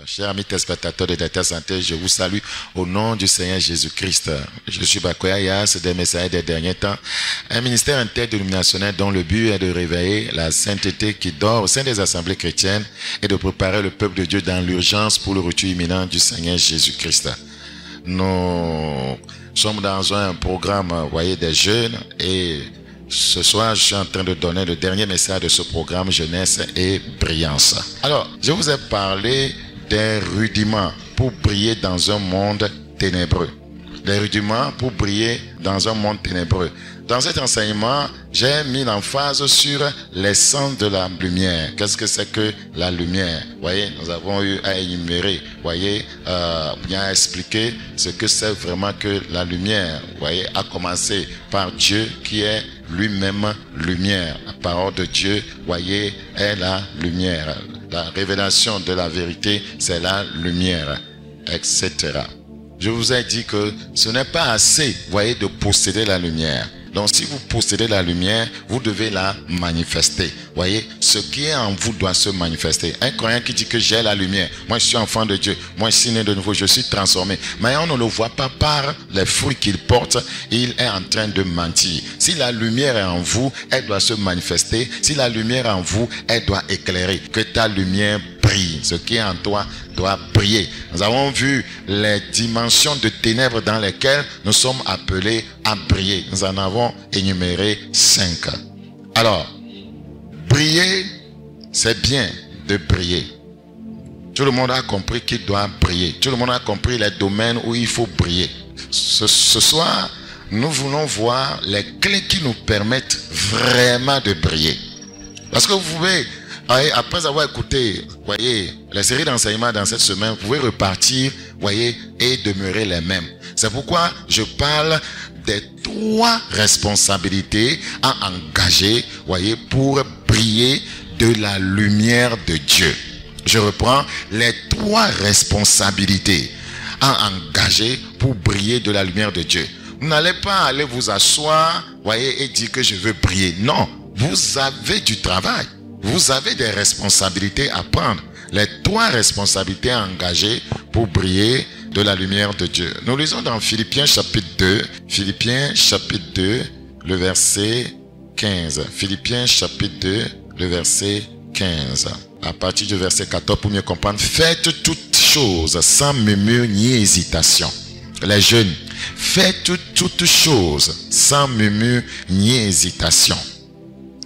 Chers amis téléspectateurs de Terre Santé, je vous salue au nom du Seigneur Jésus-Christ. Je suis Bakoya Yas, des messages des derniers temps, un ministère interdénominationnel dont le but est de réveiller la sainteté qui dort au sein des assemblées chrétiennes et de préparer le peuple de Dieu dans l'urgence pour le retour imminent du Seigneur Jésus-Christ. Nous sommes dans un programme, voyez, des jeunes, et ce soir, je suis en train de donner le dernier message de ce programme Jeunesse et Brillance. Alors, je vous ai parlé des rudiments pour briller dans un monde ténébreux. Les rudiments pour briller dans un monde ténébreux. Dans cet enseignement, j'ai mis l'emphase sur l'essence de la lumière. Qu'est-ce que c'est que la lumière? Voyez, nous avons eu à énumérer, voyez, bien expliquer ce que c'est vraiment que la lumière. Voyez, à commencer par Dieu qui est lui-même lumière. La parole de Dieu, voyez, est la lumière. La révélation de la vérité, c'est la lumière, etc. Je vous ai dit que ce n'est pas assez, voyez, de posséder la lumière. Donc, si vous possédez la lumière, vous devez la manifester. Voyez, ce qui est en vous doit se manifester. Un croyant qui dit que j'ai la lumière, moi je suis enfant de Dieu, moi je suis né de nouveau, je suis transformé. Mais on ne le voit pas par les fruits qu'il porte, il est en train de mentir. Si la lumière est en vous, elle doit se manifester. Si la lumière est en vous, elle doit éclairer. Que ta lumière brille. Ce qui est en toi doit briller. Nous avons vu les dimensions de ténèbres dans lesquelles nous sommes appelés à briller. Nous en avons énuméré 5. Alors, briller, c'est bien de briller. Tout le monde a compris qu'il doit briller. Tout le monde a compris les domaines où il faut briller. Ce soir, nous voulons voir les clés qui nous permettent vraiment de briller. Parce que vous pouvez, après avoir écouté, voyez, les séries d'enseignements dans cette semaine, vous pouvez repartir, voyez, et demeurer les mêmes. C'est pourquoi je parle des 3 responsabilités à engager, voyez, pour briller de la lumière de Dieu. Je reprends les 3 responsabilités à engager pour briller de la lumière de Dieu. Vous n'allez pas aller vous asseoir, voyez, et dire que je veux briller. Non, vous avez du travail. Vous avez des responsabilités à prendre. Les 3 responsabilités à engager pour briller de la lumière de Dieu. Nous lisons dans Philippiens chapitre 2. Philippiens chapitre 2, le verset 15. Philippiens chapitre 2, le verset 15. À partir du verset 14, pour mieux comprendre. Faites toutes choses sans murmure ni hésitation. Les jeunes, faites toutes choses sans murmure ni hésitation.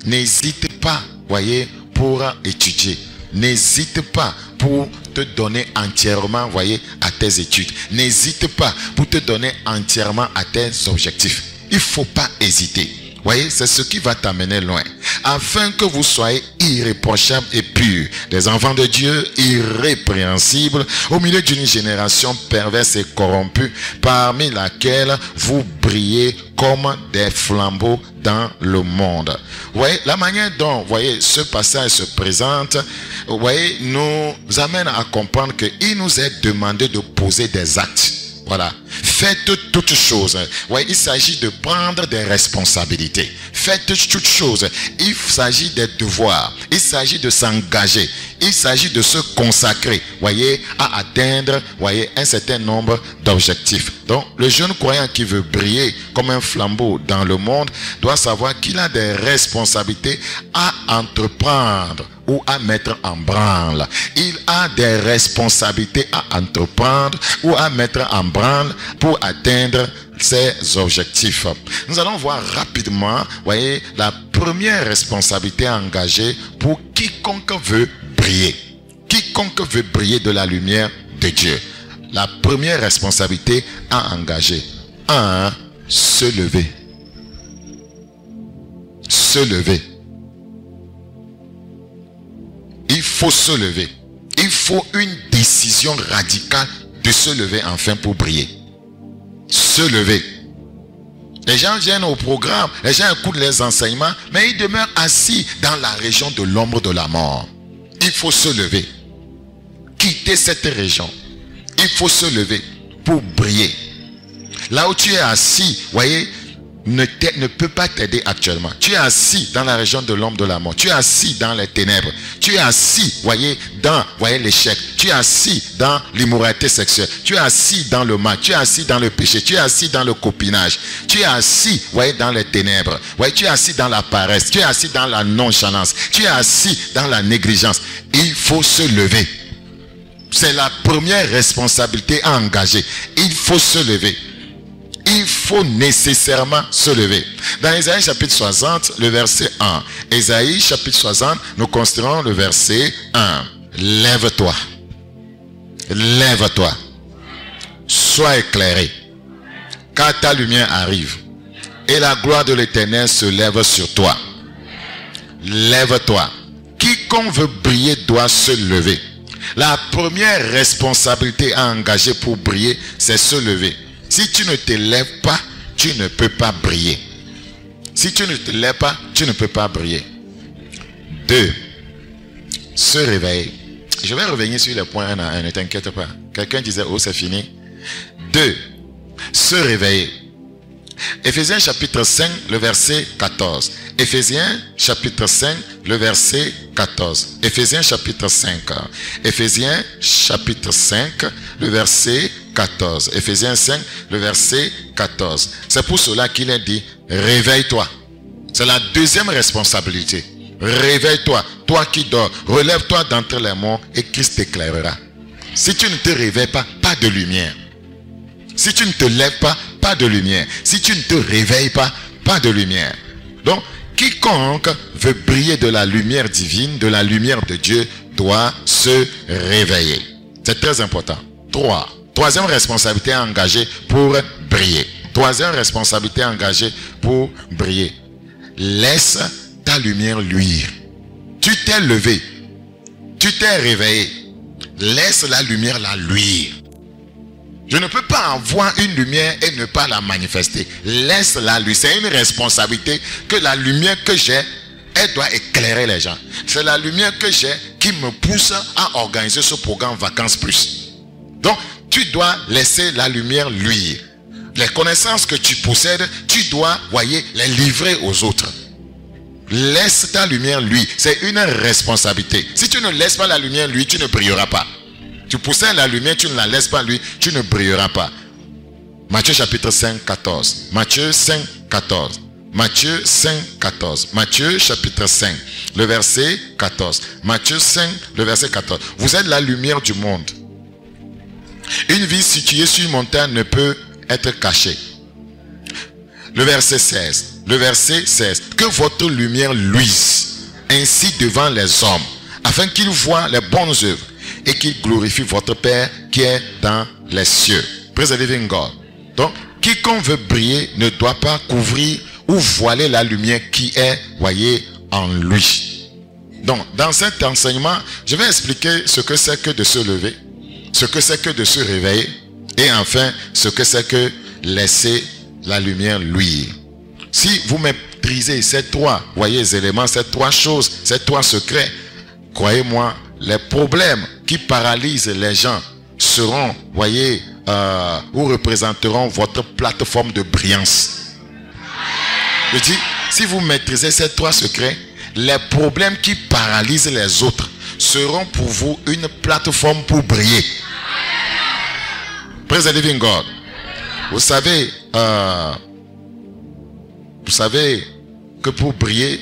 N'hésitez pas, voyez, pour étudier. N'hésite pas pour te donner entièrement, voyez, à tes études. N'hésite pas pour te donner entièrement à tes objectifs. Il ne faut pas hésiter. Voyez, c'est ce qui va t'amener loin. Afin que vous soyez irréprochables et purs, des enfants de Dieu irrépréhensibles, au milieu d'une génération perverse et corrompue, parmi laquelle vous brillez comme des flambeaux dans le monde. Vous voyez, la manière dont, voyez, ce passage se présente, vous voyez, nous amène à comprendre qu'il nous est demandé de poser des actes. Voilà. Faites toutes choses. Ouais, il s'agit de prendre des responsabilités. Faites toutes choses. Il s'agit des devoirs. Il s'agit de s'engager. Il s'agit de se consacrer, voyez, à atteindre, voyez, un certain nombre d'objectifs. Donc, le jeune croyant qui veut briller comme un flambeau dans le monde doit savoir qu'il a des responsabilités à entreprendre ou à mettre en branle. Il a des responsabilités à entreprendre ou à mettre en branle pour atteindre ses objectifs. Nous allons voir rapidement, voyez, la première responsabilité à engager pour quiconque veut briller. Quiconque veut briller de la lumière de Dieu. La première responsabilité à engager. 1. Se lever. Se lever. Il faut se lever. Il faut une décision radicale de se lever enfin pour briller. Se lever. Les gens viennent au programme, les gens écoutent les enseignements, mais ils demeurent assis dans la région de l'ombre de la mort. Il faut se lever. Quitter cette région. Il faut se lever pour briller. Là où tu es assis, voyez, ne peut pas t'aider actuellement. Tu es assis dans la région de l'ombre de la mort. Tu es assis dans les ténèbres. Tu es assis, dans l'échec. Tu es assis dans l'immoralité sexuelle. Tu es assis dans le mal. Tu es assis dans le péché. Tu es assis dans le copinage. Tu es assis, dans les ténèbres. Tu es assis dans la paresse. Tu es assis dans la nonchalance. Tu es assis dans la négligence. Il faut se lever. C'est la première responsabilité à engager. Il faut se lever. Il faut nécessairement se lever. Dans Ésaïe chapitre 60, le verset 1. Ésaïe chapitre 60, nous considérons le verset 1. Lève-toi. Lève-toi. Sois éclairé. Car ta lumière arrive. Et la gloire de l'Éternel se lève sur toi. Lève-toi. Quiconque veut briller doit se lever. La première responsabilité à engager pour briller, c'est se lever. Si tu ne te lèves pas, tu ne peux pas briller. Si tu ne te lèves pas, tu ne peux pas briller. 2. Se réveiller. Je vais revenir sur les points 1 à 1, ne t'inquiète pas. Quelqu'un disait, oh c'est fini. 2. Se réveiller. Éphésiens chapitre 5, le verset 14. Éphésiens chapitre 5, le verset 14. Éphésiens chapitre 5. Éphésiens chapitre 5, le verset 14. Éphésiens 5, le verset 14. C'est pour cela qu'il est dit, réveille-toi. C'est la deuxième responsabilité. Réveille-toi, toi qui dors. Relève-toi d'entre les morts et Christ t'éclairera. Si tu ne te réveilles pas, pas de lumière. Si tu ne te lèves pas, pas de lumière. Si tu ne te réveilles pas, pas de lumière. Donc, quiconque veut briller de la lumière divine, de la lumière de Dieu, doit se réveiller. C'est très important. 3. Troisième responsabilité à engager pour briller. Troisième responsabilité à engager pour briller. Laisse ta lumière luire. Tu t'es levé. Tu t'es réveillé. Laisse la lumière la luire. Je ne peux pas avoir une lumière et ne pas la manifester. Laisse-la luire. C'est une responsabilité que la lumière que j'ai, elle doit éclairer les gens. C'est la lumière que j'ai qui me pousse à organiser ce programme Vacances Plus. Donc, tu dois laisser la lumière luire. Les connaissances que tu possèdes, tu dois, les livrer aux autres. Laisse ta lumière luire. C'est une responsabilité. Si tu ne laisses pas la lumière luire, tu ne brilleras pas. Tu possèdes la lumière, tu ne la laisses pas lui, tu ne brilleras pas. Matthieu chapitre 5, 14. Matthieu 5, 14. Matthieu 5, 14. Matthieu chapitre 5, le verset 14. Matthieu 5, le verset 14. Vous êtes la lumière du monde. Une ville située sur une montagne ne peut être cachée. Le verset 16. Le verset 16. Que votre lumière luise ainsi devant les hommes, afin qu'ils voient les bonnes œuvres et qu'il glorifie votre Père qui est dans les cieux. Praise the living God. Donc, quiconque veut briller ne doit pas couvrir ou voiler la lumière qui est, en lui. Donc, dans cet enseignement, je vais expliquer ce que c'est que de se lever, ce que c'est que de se réveiller, et enfin, ce que c'est que laisser la lumière luire. Si vous maîtrisez ces trois, éléments, ces trois choses, ces trois secrets, croyez-moi, les problèmes qui paralysent les gens seront, ou représenteront votre plateforme de brillance. Je dis, si vous maîtrisez ces trois secrets, les problèmes qui paralysent les autres seront pour vous une plateforme pour briller. Praise the living God. Vous savez que pour briller,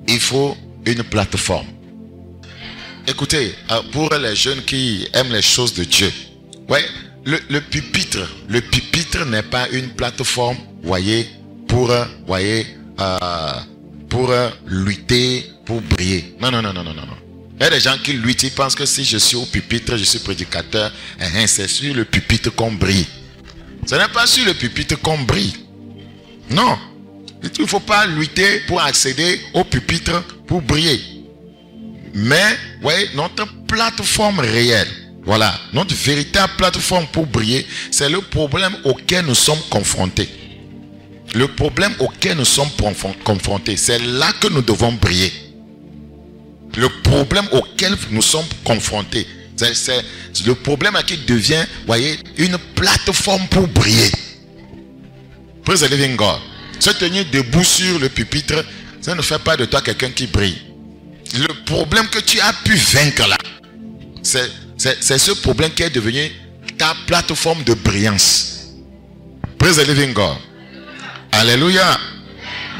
il faut une plateforme. Écoutez, pour les jeunes qui aiment les choses de Dieu, le pupitre n'est pas une plateforme, pour lutter, pour briller. Non. Il y a des gens qui luttent, ils pensent que si je suis au pupitre, je suis prédicateur, c'est sur le pupitre qu'on brille. Ce n'est pas sur le pupitre qu'on brille. Non. Il ne faut pas lutter pour accéder au pupitre pour briller. Mais, notre plateforme réelle, notre véritable plateforme pour briller, c'est le problème auquel nous sommes confrontés. Le problème auquel nous sommes confrontés, c'est là que nous devons briller. Le problème auquel nous sommes confrontés, c'est le problème qui devient, une plateforme pour briller. Praise the living God. Se tenir debout sur le pupitre, ça ne fait pas de toi quelqu'un qui brille. Le problème que tu as pu vaincre là, c'est ce problème qui est devenu ta plateforme de brillance. Praise the living God. Alléluia.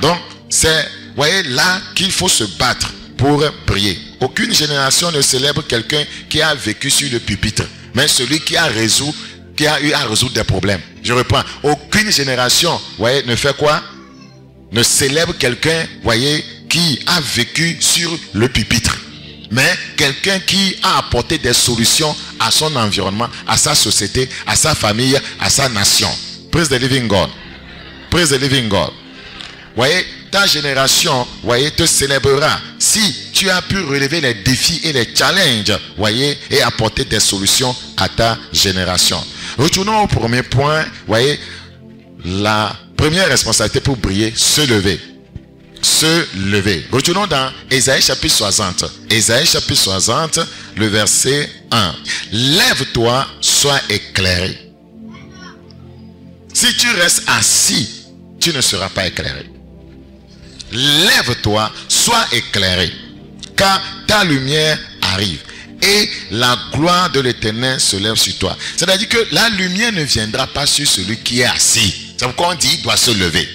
Donc, c'est, voyez, là qu'il faut se battre pour briller. Aucune génération ne célèbre quelqu'un qui a vécu sur le pupitre, mais celui qui a eu à résoudre des problèmes. Je reprends. Aucune génération, voyez, ne fait quoi? Ne célèbre quelqu'un, voyez, qui a vécu sur le pupitre, mais quelqu'un qui a apporté des solutions à son environnement, à sa société, à sa famille, à sa nation. Praise the living God. Praise the living God. Voyez, ta génération, voyez, te célébrera si tu as pu relever les défis et les challenges, voyez, et apporter des solutions à ta génération. Retournons au premier point, voyez, la première responsabilité pour briller, se lever. Se lever. Retournons dans Ésaïe chapitre 60. Ésaïe chapitre 60, le verset 1. Lève-toi, sois éclairé. Si tu restes assis, tu ne seras pas éclairé. Lève-toi, sois éclairé, car ta lumière arrive et la gloire de l'Éternel se lève sur toi. C'est-à-dire que la lumière ne viendra pas sur celui qui est assis. C'est pourquoi on dit qu'il doit se lever.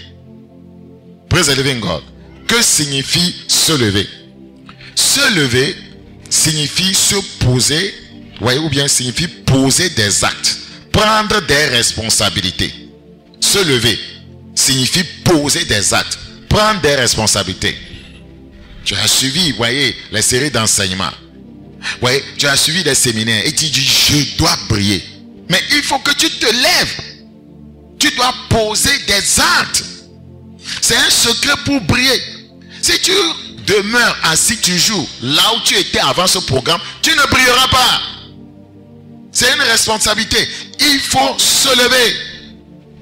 Praise the living God. Que signifie se lever? Se lever signifie se poser, voyez, ou bien signifie poser des actes, prendre des responsabilités. Se lever signifie poser des actes, prendre des responsabilités. Tu as suivi, voyez, les séries d'enseignement. Voyez, tu as suivi les séminaires et tu dis, je dois briller. Mais il faut que tu te lèves. Tu dois poser des actes. C'est un secret pour briller. Si tu demeures assis toujours là où tu étais avant ce programme, tu ne brilleras pas. C'est une responsabilité. Il faut se lever.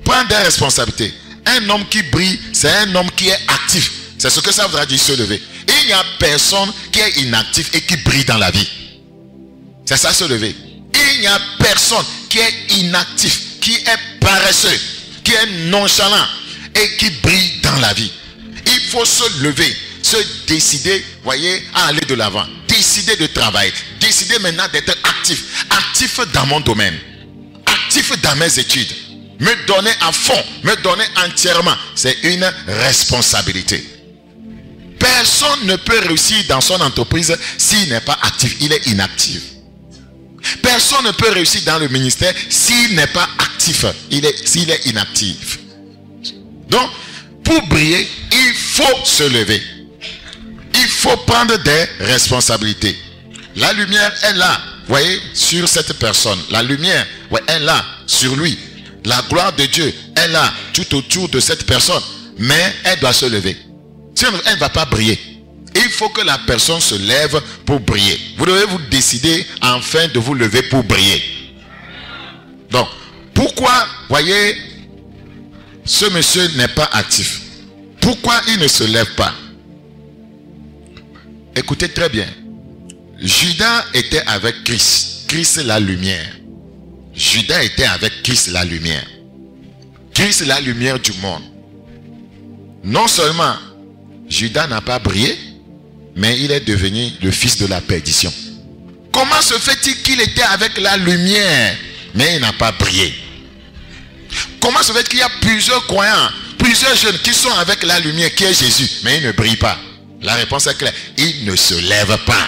Prendre des responsabilités. Un homme qui brille, c'est un homme qui est actif. C'est ce que ça voudra dire se lever. Il n'y a personne qui est inactif et qui brille dans la vie. C'est ça se lever. Il n'y a personne qui est inactif, qui est paresseux, qui est nonchalant et qui brille dans la vie. Il faut se lever, se décider, voyez, à aller de l'avant. Décider de travailler. Décider maintenant d'être actif. Actif dans mon domaine. Actif dans mes études. Me donner à fond, me donner entièrement. C'est une responsabilité. Personne ne peut réussir dans son entreprise s'il n'est pas actif. Il est inactif. Personne ne peut réussir dans le ministère s'il n'est pas actif. S'il est inactif. Donc, pour briller, il faut se lever. Il faut prendre des responsabilités. La lumière est là, voyez, sur cette personne. La lumière, ouais, est là, sur lui. La gloire de Dieu est là, tout autour de cette personne. Mais elle doit se lever. Sinon, elle ne va pas briller. Il faut que la personne se lève pour briller. Vous devez vous décider enfin de vous lever pour briller. Donc, pourquoi, voyez, ce monsieur n'est pas actif? Pourquoi il ne se lève pas? Écoutez très bien. Judas était avec Christ. Christ la lumière. Judas était avec Christ la lumière. Christ la lumière du monde. Non seulement Judas n'a pas brillé, mais il est devenu le fils de la perdition. Comment se fait-il qu'il était avec la lumière, mais il n'a pas brillé? Comment se fait-il qu'il y a plusieurs croyants, plusieurs jeunes qui sont avec la lumière qui est Jésus, mais ils ne brillent pas? La réponse est claire. Il ne se lève pas.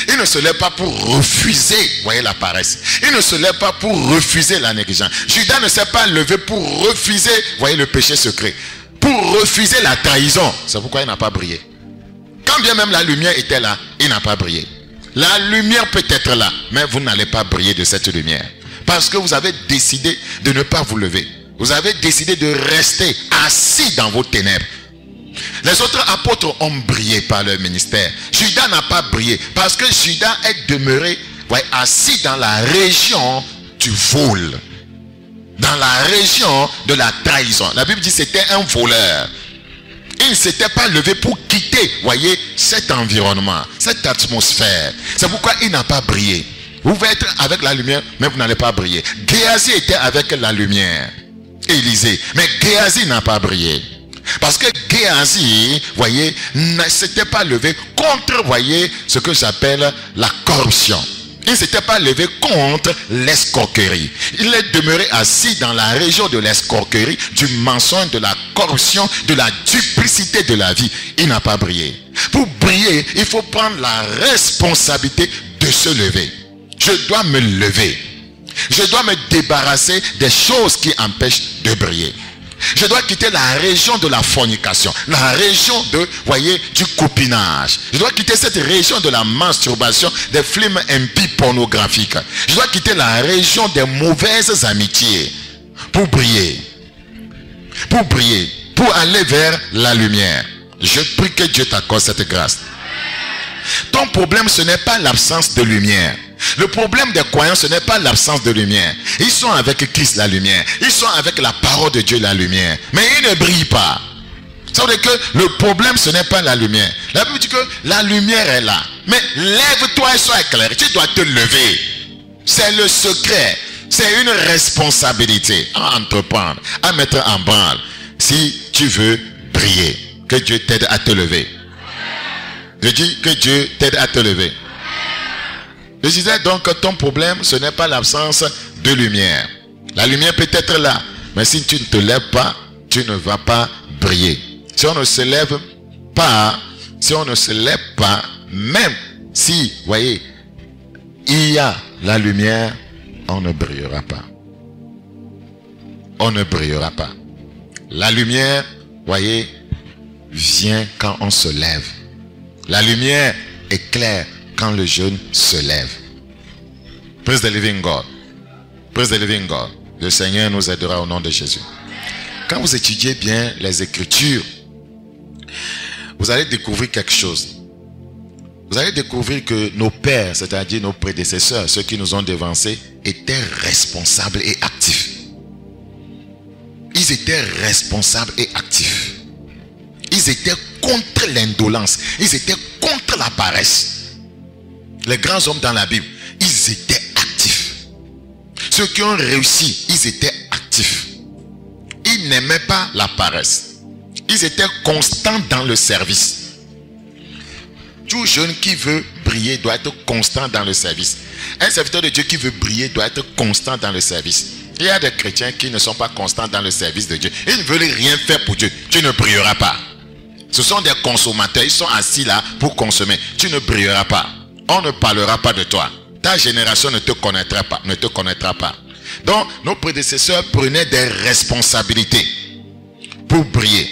Il ne se lève pas pour refuser, voyez, la paresse. Il ne se lève pas pour refuser la négligence. Judas ne s'est pas levé pour refuser, voyez, le péché secret. Pour refuser la trahison. C'est pourquoi il n'a pas brillé. Quand bien même la lumière était là, il n'a pas brillé. La lumière peut être là, mais vous n'allez pas briller de cette lumière. Parce que vous avez décidé de ne pas vous lever. Vous avez décidé de rester assis dans vos ténèbres. Les autres apôtres ont brillé par leur ministère. Judas n'a pas brillé parce que Judas est demeuré, voyez, assis dans la région du vol. Dans la région de la trahison. La Bible dit que c'était un voleur. Il ne s'était pas levé pour quitter, voyez, cet environnement, cette atmosphère. C'est pourquoi il n'a pas brillé. Vous pouvez être avec la lumière, mais vous n'allez pas briller. Géasi était avec la lumière. Élisée. Mais Géasi n'a pas brillé. Parce que Géasi, voyez, ne s'était pas levé contre, voyez, ce que j'appelle la corruption. Il ne s'était pas levé contre l'escroquerie. Il est demeuré assis dans la région de l'escroquerie, du mensonge, de la corruption, de la duplicité de la vie. Il n'a pas brillé. Pour briller, il faut prendre la responsabilité de se lever. Je dois me lever. Je dois me débarrasser des choses qui empêchent de briller. Je dois quitter la région de la fornication, la région de, voyez, du copinage. Je dois quitter cette région de la masturbation, des films impies pornographiques. Je dois quitter la région des mauvaises amitiés pour briller. Pour briller, pour aller vers la lumière. Je prie que Dieu t'accorde cette grâce. Ton problème, ce n'est pas l'absence de lumière. Le problème des croyants, ce n'est pas l'absence de lumière. Ils sont avec Christ la lumière. Ils sont avec la parole de Dieu la lumière. Mais ils ne brillent pas. Ça veut dire que le problème, ce n'est pas la lumière. La Bible dit que la lumière est là. Mais lève-toi et sois éclairé. Tu dois te lever. C'est le secret. C'est une responsabilité à entreprendre, à mettre en branle. Si tu veux briller, que Dieu t'aide à te lever. Je dis que Dieu t'aide à te lever. Je disais donc que ton problème, ce n'est pas l'absence de lumière. La lumière peut être là, mais si tu ne te lèves pas, tu ne vas pas briller. Si on ne se lève pas, même si, voyez, il y a la lumière, on ne brillera pas. On ne brillera pas. La lumière, voyez, vient quand on se lève. La lumière éclaire quand le jeune se lève. Praise the living God. Praise the living God. Le Seigneur nous aidera au nom de Jésus. Quand vous étudiez bien les Écritures, vous allez découvrir quelque chose. Vous allez découvrir que nos pères, c'est-à-dire nos prédécesseurs, ceux qui nous ont dévancés, étaient responsables et actifs. Ils étaient responsables et actifs. Ils étaient contre l'indolence. Ils étaient contre la paresse. Les grands hommes dans la Bible, ils étaient actifs. Ceux qui ont réussi, ils étaient actifs. Ils n'aimaient pas la paresse. Ils étaient constants dans le service. Tout jeune qui veut briller doit être constant dans le service. Un serviteur de Dieu qui veut briller doit être constant dans le service. Il y a des chrétiens qui ne sont pas constants dans le service de Dieu. Ils ne veulent rien faire pour Dieu. Tu ne brilleras pas. Ce sont des consommateurs. Ils sont assis là pour consommer. Tu ne brilleras pas. On ne parlera pas de toi. Ta génération ne te connaîtra pas. Ne te connaîtra pas. Donc, nos prédécesseurs prenaient des responsabilités pour briller.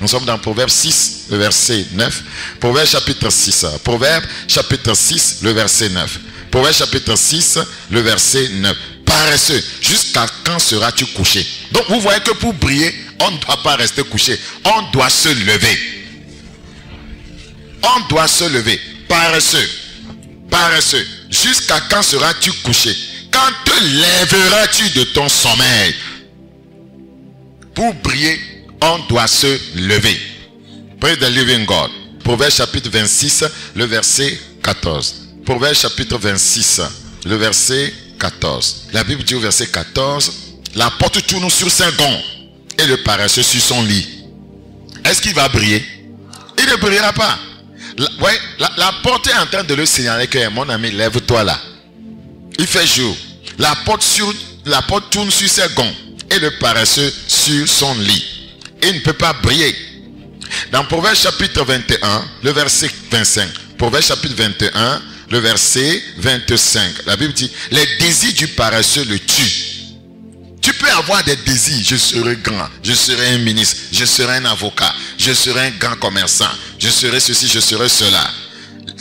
Nous sommes dans Proverbe 6, le verset 9. Proverbe chapitre 6. Proverbe chapitre 6, le verset 9. Proverbe chapitre 6, le verset 9. Paresseux, jusqu'à quand seras-tu couché? Donc, vous voyez que pour briller, on ne doit pas rester couché. On doit se lever. On doit se lever. Paresseux. Paresseux. Jusqu'à quand seras-tu couché? Quand te lèveras-tu de ton sommeil? Pour briller, on doit se lever. Praise the living God. Proverbe chapitre 26, le verset 14. Proverbe chapitre 26, le verset 14. La Bible dit au verset 14, la porte tourne sur ses gonds et le paresseux sur son lit. Est-ce qu'il va briller? Il ne brillera pas. La porte est en train de le signaler que mon ami, lève-toi là. Il fait jour. La porte tourne sur ses gonds et le paresseux sur son lit. Il ne peut pas briller. Dans Proverbe chapitre 21, le verset 25. Proverbe chapitre 21, le verset 25. La Bible dit, les désirs du paresseux le tuent. Tu peux avoir des désirs. Je serai grand, je serai un ministre, je serai un avocat, je serai un grand commerçant, je serai ceci, je serai cela.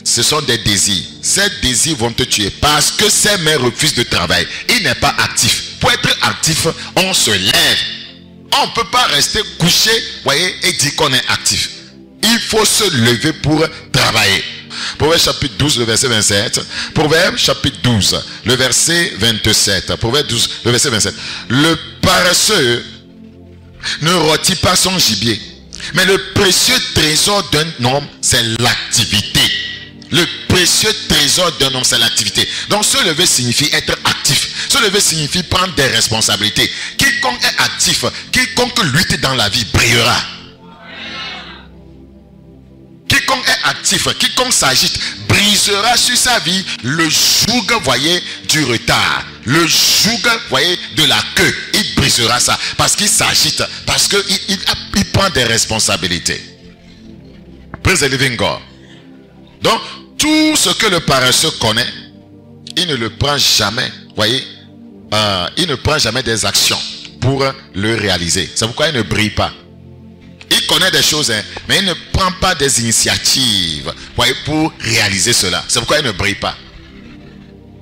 Ce sont des désirs. Ces désirs vont te tuer parce que ces mains refusent de travailler. Il n'est pas actif. Pour être actif, on se lève. On ne peut pas rester couché, voyez, et dire qu'on est actif. Il faut se lever pour travailler. Proverbe chapitre 12, le verset 27. Proverbe chapitre 12, le verset 27. Proverbe 12, le verset 27. Le paresseux ne rôtit pas son gibier. Mais le précieux trésor d'un homme, c'est l'activité. Le précieux trésor d'un homme, c'est l'activité. Donc se lever signifie être actif. Se lever signifie prendre des responsabilités. Quiconque est actif, quiconque lutte dans la vie brillera. Quiconque est actif, quiconque s'agite, brisera sur sa vie le joug, voyez, du retard. Le joug, voyez, de la queue. Il brisera ça parce qu'il s'agite, parce qu'il prend des responsabilités. Praise the living God. Donc, tout ce que le paresseux connaît, il ne le prend jamais, voyez, il ne prend jamais des actions pour le réaliser. C'est pourquoi il ne brille pas. Il connaît des choses, hein, mais il ne prend pas des initiatives, voyez, pour réaliser cela. C'est pourquoi il ne brille pas.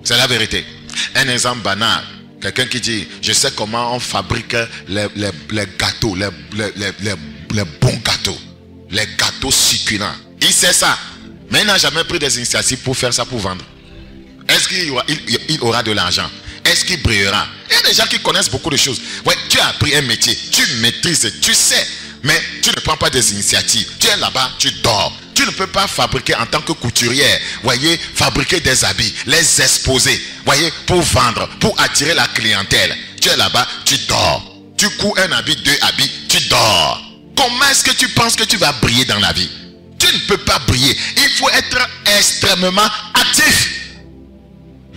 C'est la vérité. Un exemple banal. Quelqu'un qui dit, je sais comment on fabrique les gâteaux, les bons gâteaux. Les gâteaux succulents. Il sait ça. Mais il n'a jamais pris des initiatives pour faire ça, pour vendre. Est-ce qu'il aura de l'argent? Est-ce qu'il brillera? Il y a des gens qui connaissent beaucoup de choses. Ouais, tu as appris un métier, tu maîtrises, tu sais. Mais tu ne prends pas des initiatives. Tu es là-bas, tu dors. Tu ne peux pas fabriquer en tant que couturière, voyez, fabriquer des habits, les exposer, voyez, pour vendre, pour attirer la clientèle. Tu es là-bas, tu dors. Tu couds un habit, deux habits, tu dors. Comment est-ce que tu penses que tu vas briller dans la vie? Tu ne peux pas briller. Il faut être extrêmement actif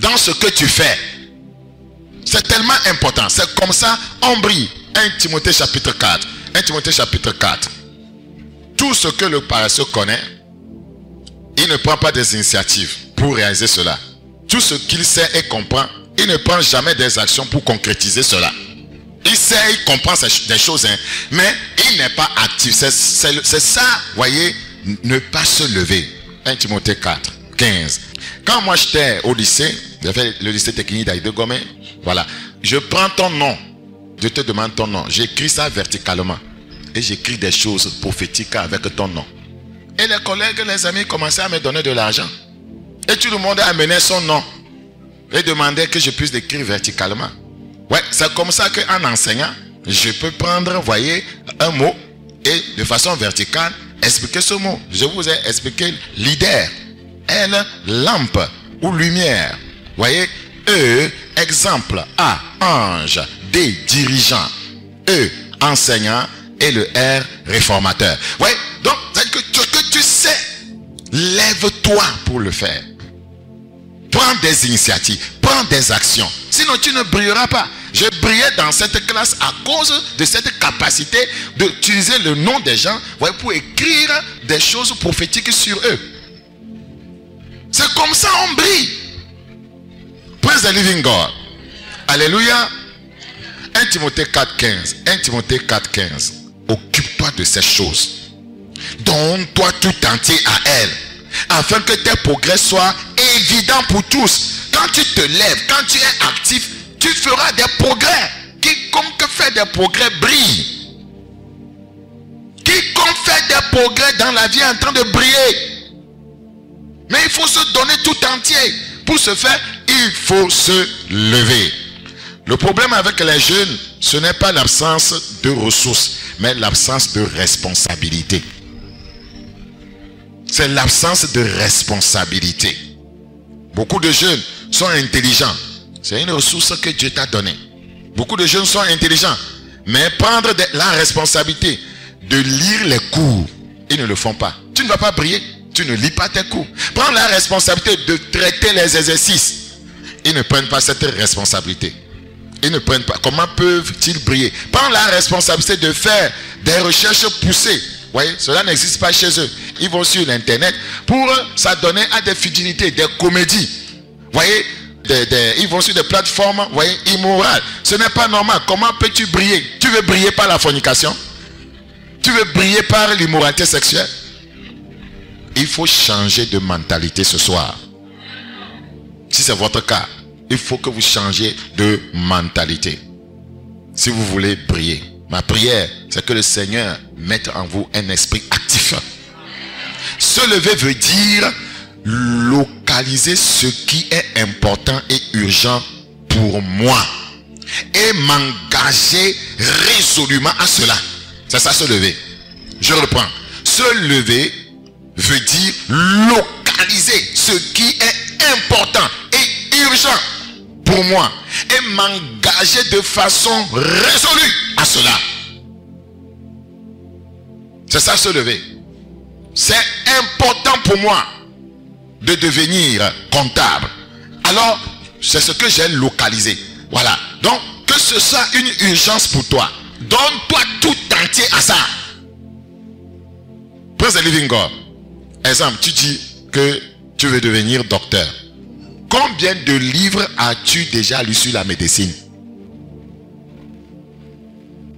dans ce que tu fais. C'est tellement important. C'est comme ça on brille. 1 Timothée chapitre 4. 1 Timothée chapitre 4. Tout ce que le paresseux connaît, il ne prend pas des initiatives pour réaliser cela. Tout ce qu'il sait et comprend, il ne prend jamais des actions pour concrétiser cela. Il sait, il comprend des choses, hein, mais il n'est pas actif. C'est ça, voyez, ne pas se lever. 1 Timothée 4, 15. Quand moi j'étais au lycée, j'ai fait le lycée technique d'Aïdegomé, voilà. Je prends ton nom, je te demande ton nom. J'écris ça verticalement. Et j'écris des choses prophétiques avec ton nom. Et les collègues, les amis commençaient à me donner de l'argent. Et tout le monde amenait son nom. Et demandait que je puisse l'écrire verticalement. Ouais, c'est comme ça qu'en enseignant, je peux prendre, voyez, un mot et de façon verticale, expliquer ce mot. Je vous ai expliqué leader. L, lampe ou lumière. Voyez, E, exemple. A, ange. D, dirigeant. E, enseignant. Et le R, réformateur. Ouais, donc, c'est que tu sais, lève-toi pour le faire. Prends des initiatives, prends des actions. Sinon, tu ne brilleras pas. Je brillais dans cette classe à cause de cette capacité d'utiliser le nom des gens, ouais, pour écrire des choses prophétiques sur eux. C'est comme ça on brille. Praise the living God. Alléluia. 1 Timothée 4,15. 1 Timothée 4,15. Occupe-toi de ces choses. Donne-toi tout entier à elle, afin que tes progrès soient évidents pour tous. Quand tu te lèves, quand tu es actif, tu feras des progrès. Quiconque fait des progrès brille. Quiconque fait des progrès dans la vie est en train de briller. Mais il faut se donner tout entier. Pour ce faire, il faut se lever. Le problème avec les jeunes, ce n'est pas l'absence de ressources, mais l'absence de responsabilité. C'est l'absence de responsabilité. Beaucoup de jeunes sont intelligents. C'est une ressource que Dieu t'a donnée. Beaucoup de jeunes sont intelligents. Mais prendre la responsabilité de lire les cours, ils ne le font pas. Tu ne vas pas briller. Tu ne lis pas tes cours. Prends la responsabilité de traiter les exercices. Ils ne prennent pas cette responsabilité. Ils ne prennent pas. Comment peuvent-ils briller? Prends la responsabilité de faire des recherches poussées. Vous voyez, cela n'existe pas chez eux. Ils vont sur l'internet pour s'adonner à des futilités, des comédies. Vous voyez, ils vont sur des plateformes, vous voyez, immorales. Ce n'est pas normal. Comment peux-tu briller? Tu veux briller par la fornication? Tu veux briller par l'immoralité sexuelle? Il faut changer de mentalité ce soir. Si c'est votre cas, il faut que vous changiez de mentalité. Si vous voulez briller. Ma prière, c'est que le Seigneur mette en vous un esprit actif. Se lever veut dire localiser ce qui est important et urgent pour moi. Et m'engager résolument à cela. C'est ça, se lever. Je reprends. Se lever veut dire localiser ce qui est important et urgent pour moi et m'engager de façon résolue à cela. C'est ça, se lever. C'est important pour moi de devenir comptable. Alors, c'est ce que j'ai localisé. Voilà. Donc, que ce soit une urgence pour toi, donne-toi tout entier à ça. Praise the living God. Exemple, tu dis que tu veux devenir docteur. Combien de livres as-tu déjà lu sur la médecine?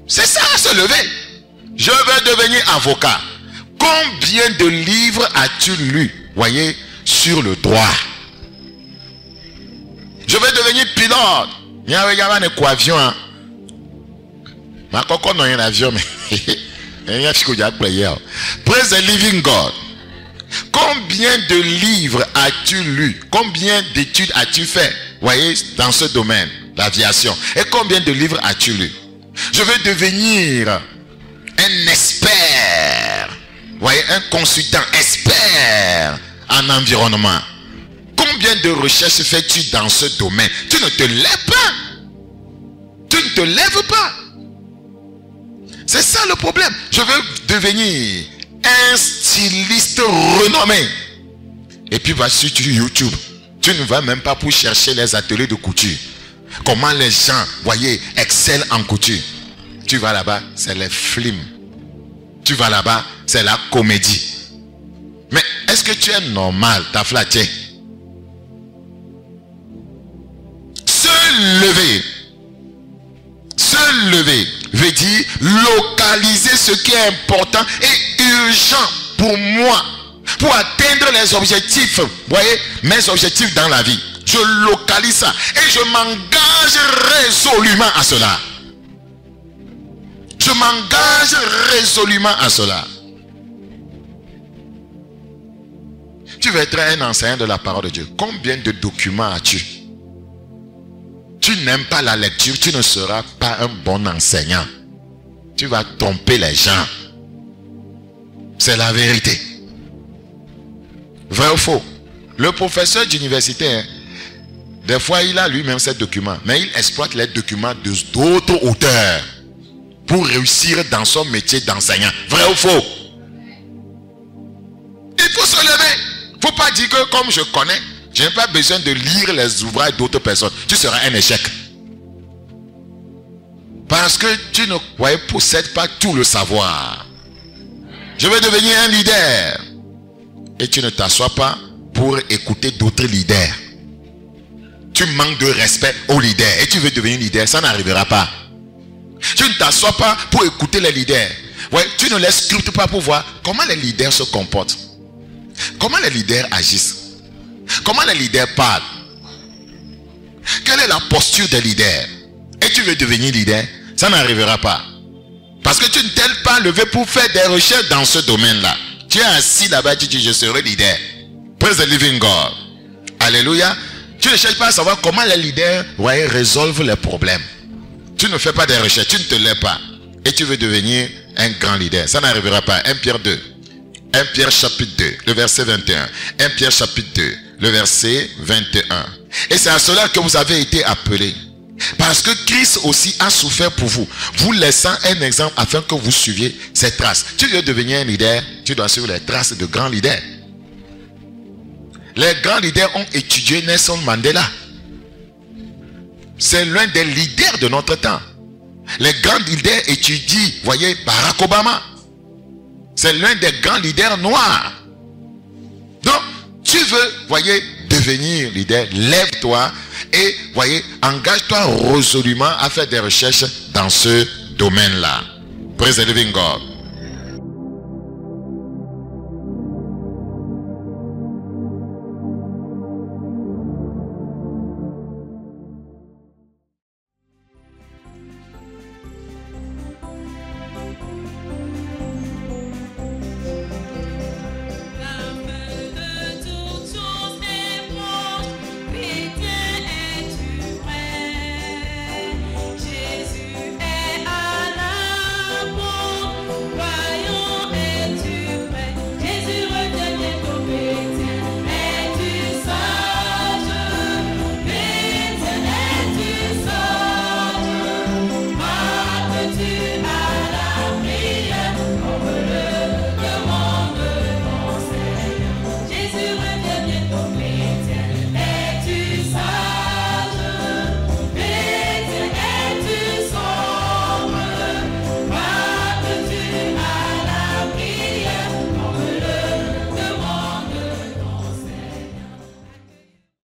C'est ça, se lever. Je veux devenir avocat. Combien de livres as-tu lu, voyez, sur le droit? Je veux devenir pilote. Il y a un avion. Ma coco n'a rien avion, mais praise the living God. Combien de livres as-tu lu? Combien d'études as-tu fait, voyez, dans ce domaine, l'aviation? Et combien de livres as-tu lu? Je veux devenir un expert, voyez, un consultant expert en environnement. Combien de recherches fais-tu dans ce domaine? Tu ne te lèves pas. Tu ne te lèves pas. C'est ça le problème. Je veux devenir un styliste renommé. Et puis va sur YouTube. Tu ne vas même pas pour chercher les ateliers de couture. Comment les gens, voyez, excellent en couture. Tu vas là-bas, c'est les films. Tu vas là-bas, c'est la comédie. Mais est-ce que tu es normal, ta flatté? Se lever veut dire localiser ce qui est important et urgent pour moi, pour atteindre les objectifs, vous voyez, mes objectifs dans la vie. Je localise ça et je m'engage résolument à cela. Je m'engage résolument à cela. Tu veux être un enseignant de la parole de Dieu. Combien de documents as-tu? Tu n'aimes pas la lecture, tu ne seras pas un bon enseignant. Tu vas tromper les gens. C'est la vérité. Vrai ou faux? Le professeur d'université, des fois il a lui-même ses documents, mais il exploite les documents d'autres auteurs pour réussir dans son métier d'enseignant. Vrai ou faux? Il faut se lever. Il ne faut pas dire que comme je connais, je n'ai pas besoin de lire les ouvrages d'autres personnes. Tu seras un échec. Parce que tu ne possèdes pas tout le savoir. Je veux devenir un leader. Et tu ne t'assois pas pour écouter d'autres leaders. Tu manques de respect aux leaders. Et tu veux devenir leader, ça n'arrivera pas. Tu ne t'assois pas pour écouter les leaders. Ouais, tu ne les scrutes pas pour voir comment les leaders se comportent. Comment les leaders agissent. Comment les leaders parlent? Quelle est la posture des leaders? Et tu veux devenir leader? Ça n'arrivera pas. Parce que tu ne t'es pas levé pour faire des recherches dans ce domaine-là. Tu es assis là-bas, tu dis je serai leader. Praise the living God. Alléluia. Tu ne cherches pas à savoir comment les leaders résolvent les problèmes. Tu ne fais pas des recherches, tu ne te lèves pas. Et tu veux devenir un grand leader. Ça n'arrivera pas. 1 Pierre 2. 1 Pierre chapitre 2, le verset 21. 1 Pierre chapitre 2, le verset 21. Et c'est à cela que vous avez été appelés. Parce que Christ aussi a souffert pour vous, vous laissant un exemple afin que vous suiviez ses traces. Tu veux devenir un leader, tu dois suivre les traces de grands leaders. Les grands leaders ont étudié Nelson Mandela. C'est l'un des leaders de notre temps. Les grands leaders étudient, voyez, Barack Obama. C'est l'un des grands leaders noirs. Donc, tu veux, voyez, devenir leader, lève-toi et, voyez, engage-toi résolument à faire des recherches dans ce domaine-là. Praise the living God.